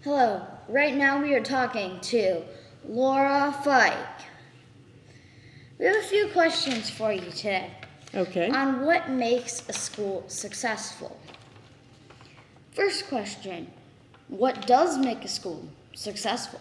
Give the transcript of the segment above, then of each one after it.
Hello, right now we are talking to Laura Fike. We have a few questions for you today. Okay. On what makes a school successful. First question, what does make a school successful?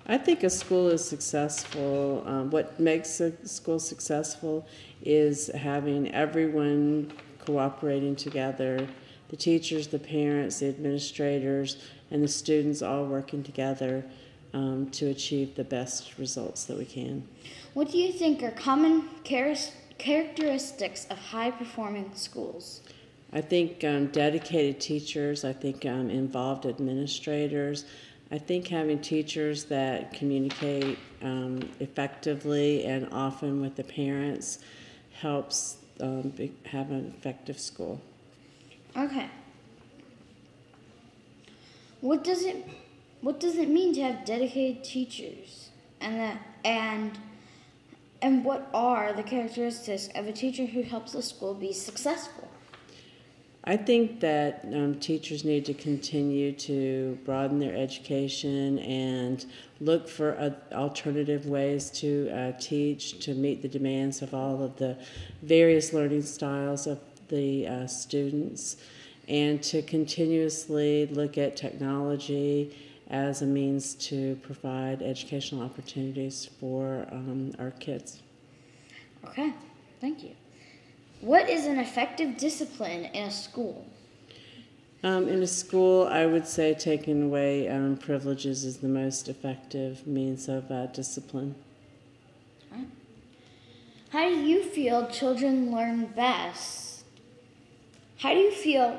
I think a school is successful. What makes a school successful is having everyone cooperating together, the teachers, the parents, the administrators, and the students all working together to achieve the best results that we can. What do you think are common characteristics of high-performing schools? I think dedicated teachers, I think involved administrators, I think having teachers that communicate effectively and often with the parents helps have an effective school. Okay. What does it mean to have dedicated teachers? And what are the characteristics of a teacher who helps a school be successful? I think that teachers need to continue to broaden their education and look for alternative ways to teach to meet the demands of all of the various learning styles of the students, and to continuously look at technology as a means to provide educational opportunities for our kids. Okay, thank you. What is an effective discipline in a school? In a school, I would say taking away privileges is the most effective means of discipline. Right. How do you feel children learn best? How do you feel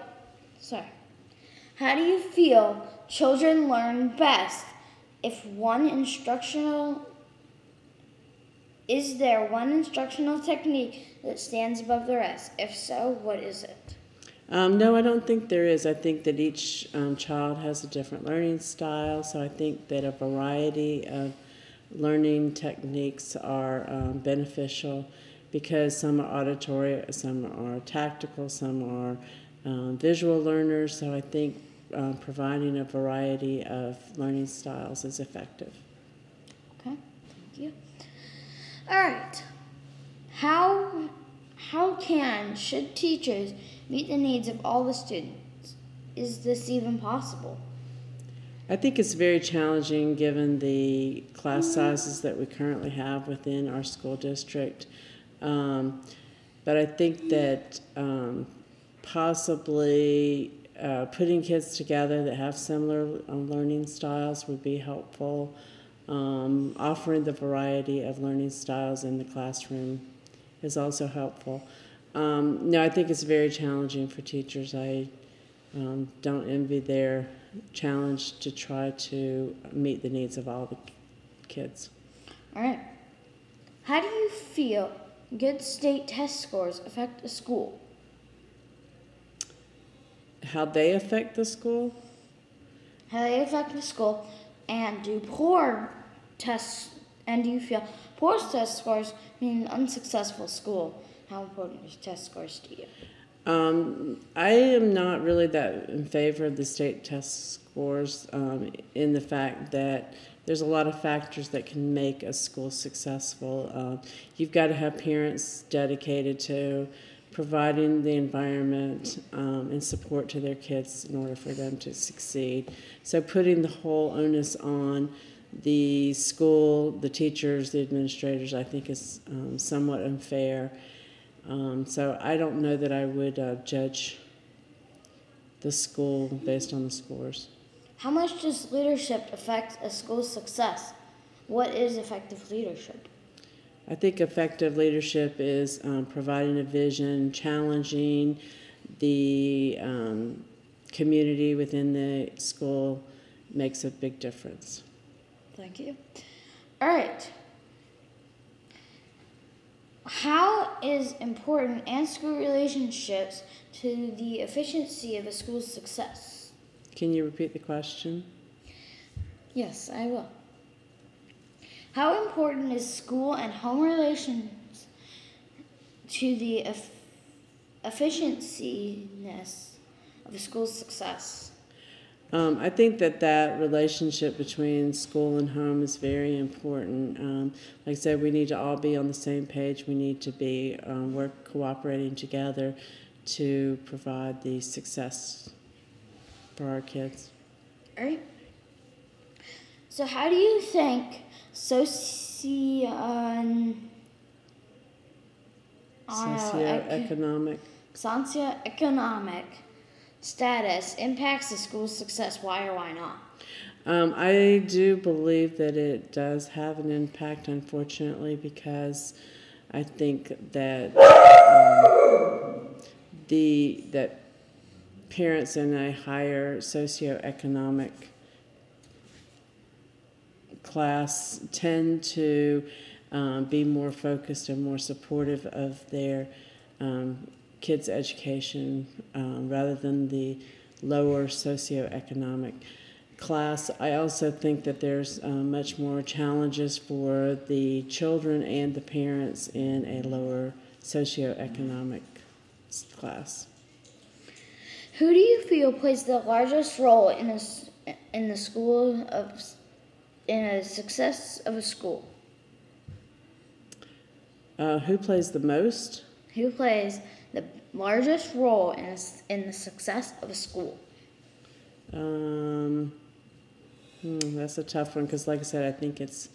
children learn best Is there one instructional technique that stands above the rest? If so, what is it? No, I don't think there is. I think that each child has a different learning style, so I think that a variety of learning techniques are beneficial because some are auditory, some are tactical, some are visual learners, so I think providing a variety of learning styles is effective. Okay, thank you. All right. Should teachers meet the needs of all the students? Is this even possible? I think it's very challenging given the class sizes that we currently have within our school district. But I think that possibly putting kids together that have similar learning styles would be helpful. Offering the variety of learning styles in the classroom is also helpful. No, I think it's very challenging for teachers. I don't envy their challenge to try to meet the needs of all the kids. All right. How do you feel good state test scores affect a school? How they affect the school? How they affect the school, and do you feel poor test scores mean an unsuccessful school? How important are test scores to you? I am not really that in favor of the state test scores in the fact that there's a lot of factors that can make a school successful. You've got to have parents dedicated to providing the environment and support to their kids in order for them to succeed. So putting the whole onus on the school, the teachers, the administrators, I think is somewhat unfair. So I don't know that I would judge the school based on the scores. How much does leadership affect a school's success? What is effective leadership? I think effective leadership is providing a vision, challenging the community within the school makes a big difference. Thank you. All right. How is important and school relationships to the efficiency of a school's success? Can you repeat the question? Yes, I will. How important is school and home relations to the efficiency of a school's success? I think that relationship between school and home is very important. Like I said, we need to all be on the same page. We need to be cooperating together to provide the success for our kids. All right. So how do you think Socioeconomic. socioeconomic status impacts the school's success? Why or why not? I do believe that it does have an impact, unfortunately, because I think that that parents in a higher socioeconomic class tend to be more focused and more supportive of their kids' education rather than the lower socioeconomic class. I also think that there's much more challenges for the children and the parents in a lower socioeconomic class. Who do you feel plays the largest role in the success of a school? Who plays the most? Who plays the largest role in the success of a school? That's a tough one because, like I said, I think it's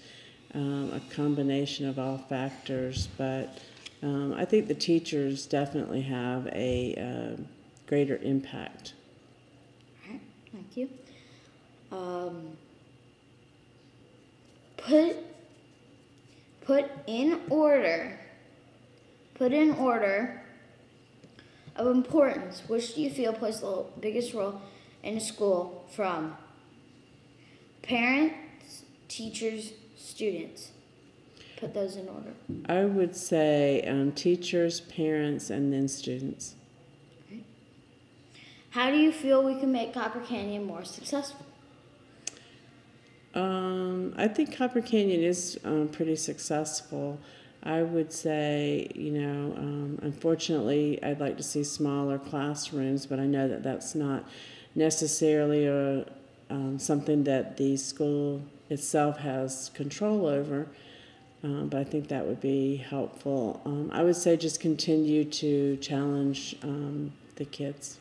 a combination of all factors. But I think the teachers definitely have a greater impact. All right, thank you. Put in order of importance. Which do you feel plays the biggest role in a school, from parents, teachers, students? Put those in order. I would say teachers, parents, and then students. Okay. How do you feel we can make Copper Canyon more successful? I think Copper Canyon is pretty successful. I would say, unfortunately, I'd like to see smaller classrooms, but I know that that's not necessarily something that the school itself has control over, but I think that would be helpful. I would say just continue to challenge the kids.